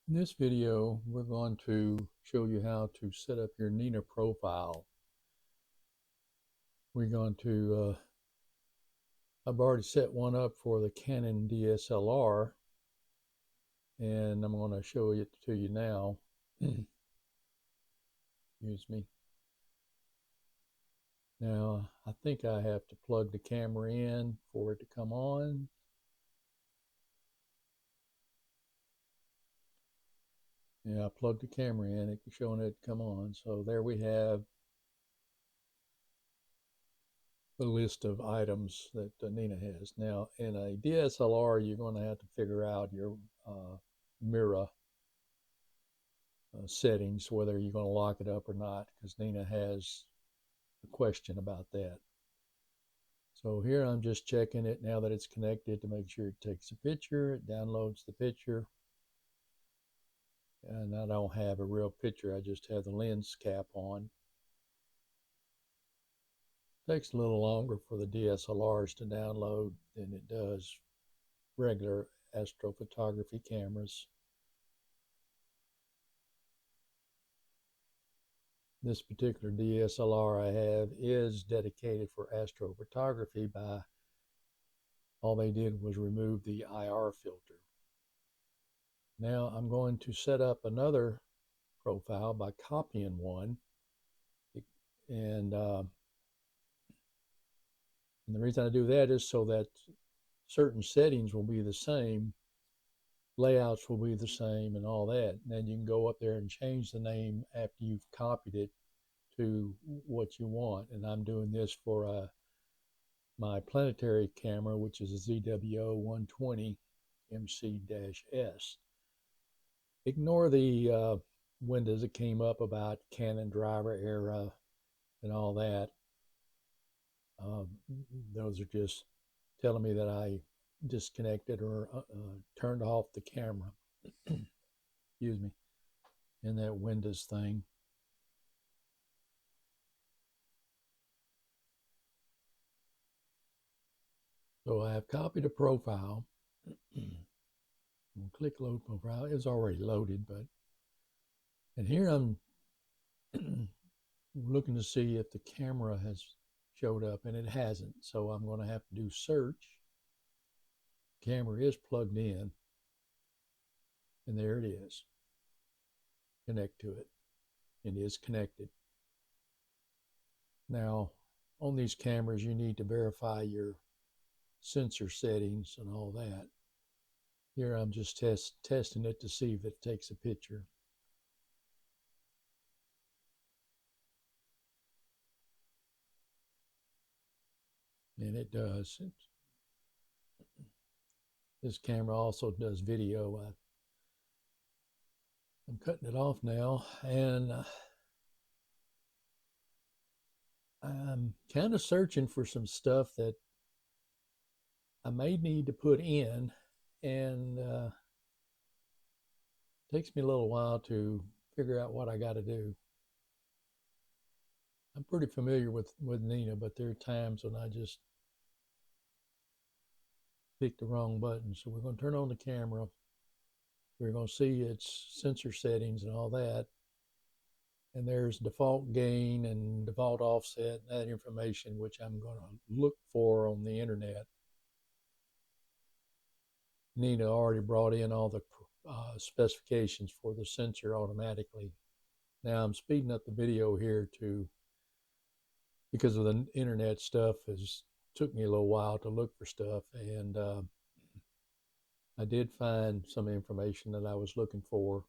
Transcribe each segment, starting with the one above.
In this video, we're going to show you how to set up your Nina profile. We're going to, I've already set one up for the Canon DSLR, and I'm going to show it to you now. Excuse me. Now, I think I have to plug the camera in for it to come on. Yeah, I plugged the camera in, it's showing it come on. So there we have the list of items that Nina has. Now, in a DSLR, you're going to have to figure out your mirror settings, whether you're going to lock it up or not, because Nina has a question about that. So here I'm just checking it now that it's connected to make sure it takes a picture. It downloads the picture. And I don't have a real picture. I just have the lens cap on. It takes a little longer for the DSLRs to download than it does regular astrophotography cameras. This particular DSLR I have is dedicated for astrophotography. By all they did was remove the IR filter. Now I'm going to set up another profile by copying one, and the reason I do that is so that certain settings will be the same, layouts will be the same, and all that. And then you can go up there and change the name after you've copied it to what you want. And I'm doing this for my planetary camera, which is a ZWO 120 MC-S. Ignore the windows that came up about Canon driver era and all that. Those are just telling me that I disconnected or turned off the camera. Excuse me. In that Windows thing. So I have copied a profile. We'll click load profile. It's already loaded, but and here I'm looking to see if the camera has showed up, and it hasn't. So I'm going to have to do search. The camera is plugged in, and there it is. Connect to it. It is connected. Now, on these cameras, you need to verify your sensor settings and all that. Here I'm just testing it to see if it takes a picture. And it does. This camera also does video. I'm cutting it off now, and I'm kind of searching for some stuff that I may need to put in, and it takes me a little while to figure out what I got to do. I'm pretty familiar with Nina, but there are times when I just pick the wrong button. So we're going to turn on the camera. We're going to see its sensor settings and all that. And there's default gain and default offset, and that information, which I'm going to look for on the internet. Nina already brought in all the specifications for the sensor automatically. Now I'm speeding up the video here because of the internet stuff has took me a little while to look for stuff, and I did find some information that I was looking for.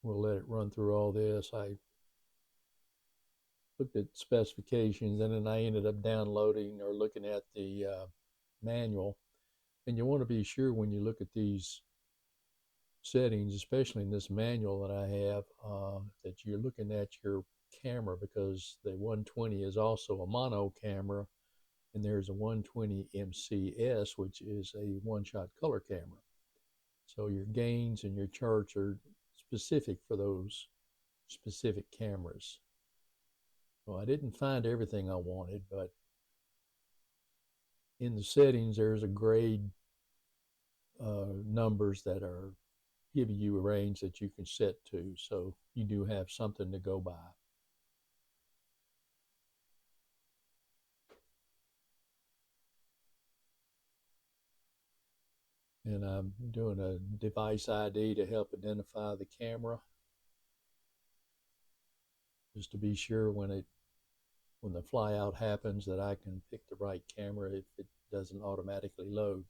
We'll let it run through all this. I looked at specifications, and then I ended up downloading or looking at the manual. And you want to be sure when you look at these settings, especially in this manual that I have, that you're looking at your camera, because the 120 is also a mono camera, and there's a 120 MC-S, which is a one-shot color camera. So your gains and your charts are specific for those specific cameras. Well, I didn't find everything I wanted, but in the settings, there's a grade numbers that are giving you a range that you can set to, so you do have something to go by. And I'm doing a device ID to help identify the camera, just to be sure when the flyout happens that I can pick the right camera if it doesn't automatically load.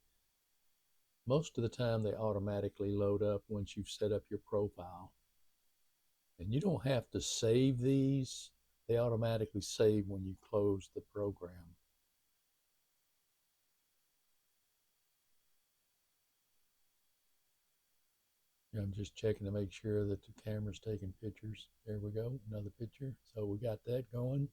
Most of the time they automatically load up once you've set up your profile. And you don't have to save these. They automatically save when you close the program. I'm just checking to make sure that the camera's taking pictures. There we go, another picture. So we got that going.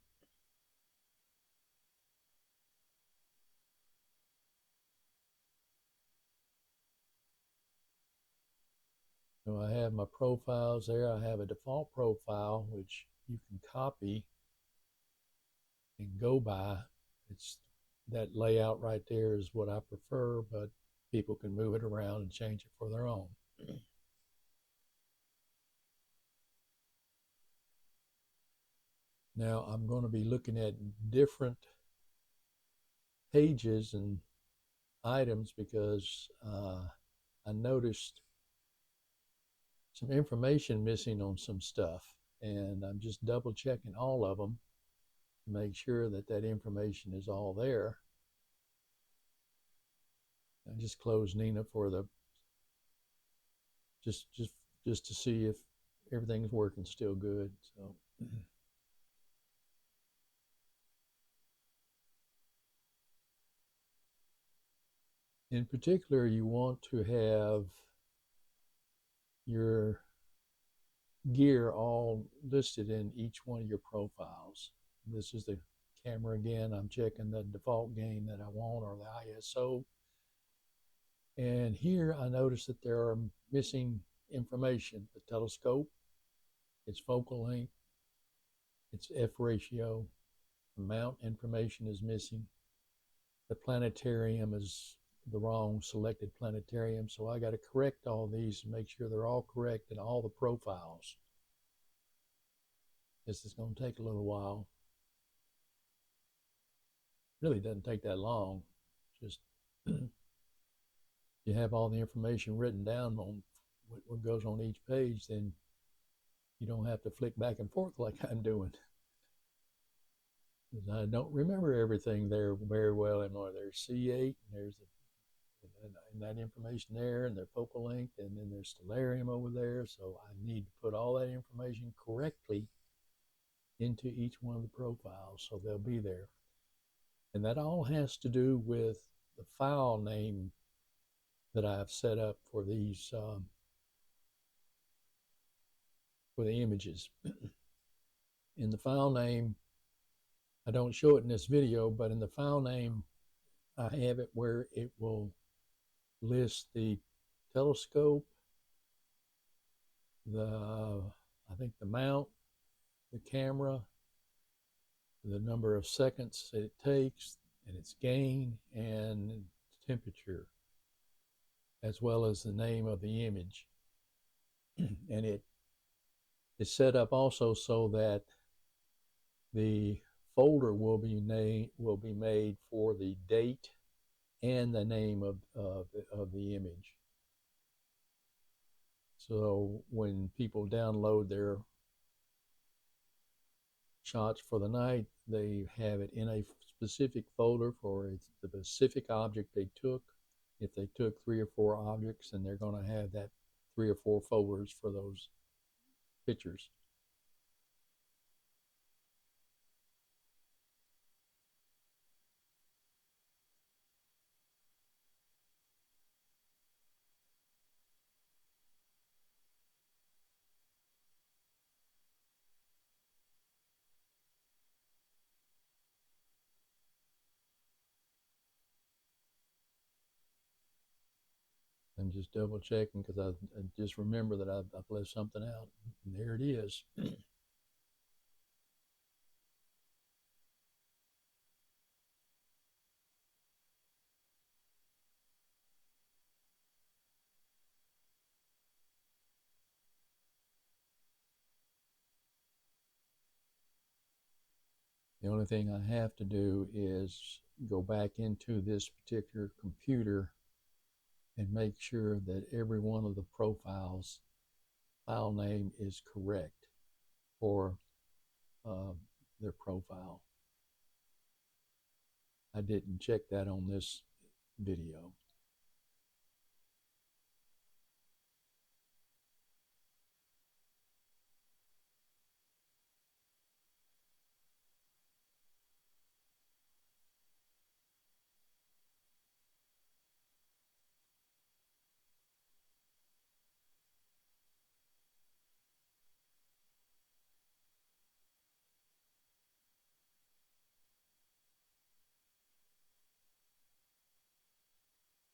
So I have my profiles there. I have a default profile, which you can copy and go by. It's that layout right there is what I prefer, but people can move it around and change it for their own. Now I'm going to be looking at different pages and items because I noticed some information missing on some stuff, and I'm just double checking all of them to make sure that that information is all there. I just closed Nina for the just just to see if everything's working still good. So in particular, you want to have your gear all listed in each one of your profiles. This is the camera again. I'm checking the default gain that I want, or the ISO. And here I notice that there are missing information. The telescope, its focal length, its F ratio, the mount information is missing. The planetarium is the wrong selected planetarium, so I got to correct all these and make sure they're all correct in all the profiles. This is going to take a little while. Really doesn't take that long. Just you have all the information written down on what goes on each page, then you don't have to flick back and forth like I'm doing. I don't remember everything there very well anymore. There's C8, and there's and that information there, and their focal length, and then there's stellarium over there. So I need to put all that information correctly into each one of the profiles, so they'll be there. And that all has to do with the file name that I've set up for these for the images. In the file name, I don't show it in this video, but in the file name, I have it where it will list the telescope, I think the mount, the camera, the number of seconds that it takes, and its gain and temperature, as well as the name of the image. And it is set up also so that the folder will be made for the date and the name of the image. So when people download their shots for the night, they have it in a specific folder for the specific object they took. If they took 3 or 4 objects, then they're going to have that 3 or 4 folders for those pictures. I'm just double checking because I just remember that I've left something out. And there it is. The only thing I have to do is go back into this particular computer and make sure that every one of the profiles file name is correct for uh, their profile. I didn't check that on this video.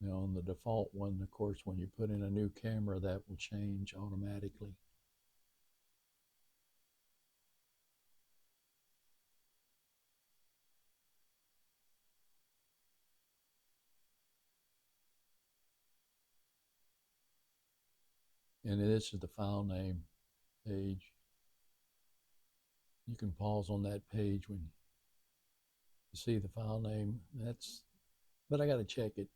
Now on the default one, of course, when you put in a new camera, that will change automatically. And this is the file name page. You can pause on that page when you see the file name. But I got to check it.